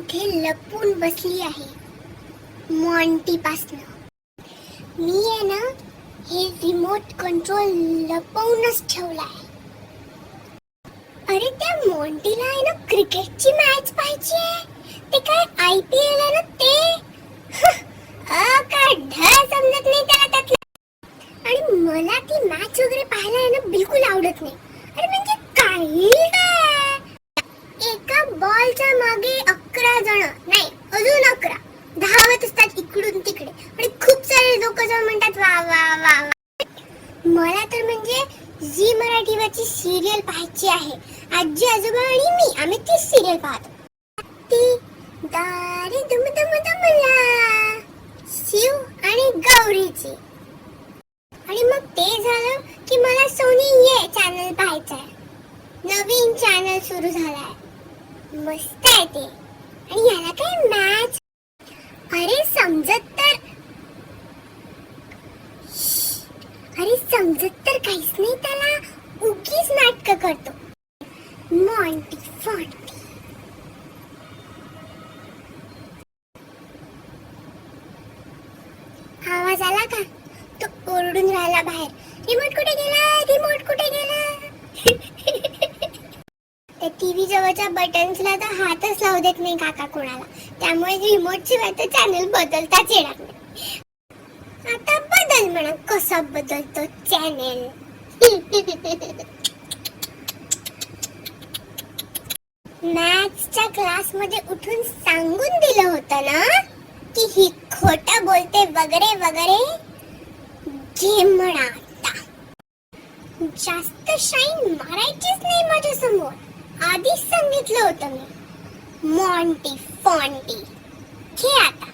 इथे लपून बसली आहे मॉन्टी पासनं. मी आहे ना हे रिमोट कंट्रोल लपवूनच ठेवलाय. अरे त्या मॉन्टीला आहे ना क्रिकेटची मॅच पाहिजे आहे. ते काय IPL आहे ना ते. काय ढळ समजत नाही त्याला त्यातलं. आणि मला ती मॅच वगैरे पाहायला आहे ना बिलकुल आवडत नाही. अरे म्हणजे काही काय एका बॉलच्या मागे 11 जण नाही अजून 11 धावत असतात इकडून तिकडे आणि खूप सारे लोक जाऊन म्हणतात वा वा वा वा. मला तर म्हणजे झी मराठीवरची सिरियल पाहायची आहे. आजी आजोबा आणि मी आम्ही ती सिरियल पाहतो. ती दारी दुम दुम दुमला शिव आणि गौरीची. आणि मग ते झालं की मला सोनी ये चॅनल पाहायचं आहे. नवीन चॅनल सुरू झालाय मस्त आहे ते. आणि याला काय मॅच. अरे समजत तर काहीच नाही त्याला. उगीच नाटक करतो मॉन्टी फॉन्टी. आवाज आला का? तो ओरडून राहिला बाहेर. रिमोट कुठे गेला? रिमोट कुठे गेला? त्या टीव्ही जवळच्या बटन्सला तर हातच लावू देत नाही काका कोणाला. त्यामुळे रिमोट शिवाय तर चॅनल बदलताच येणार नाही. आता बदल म्हणा. कसा बदलतो चॅनल? मॅथ्सच्या क्लासमध्ये उठून सांगून दिलं होतं ना की ही खोटं बोलते वगैरे वगैरे. जे म्हणा आता जास्त शाईन मारायचीच नाही माझ्या समोर. आधीच सांगितलं होतं मी. मॉन्टी फॉन्टी खेळ आता.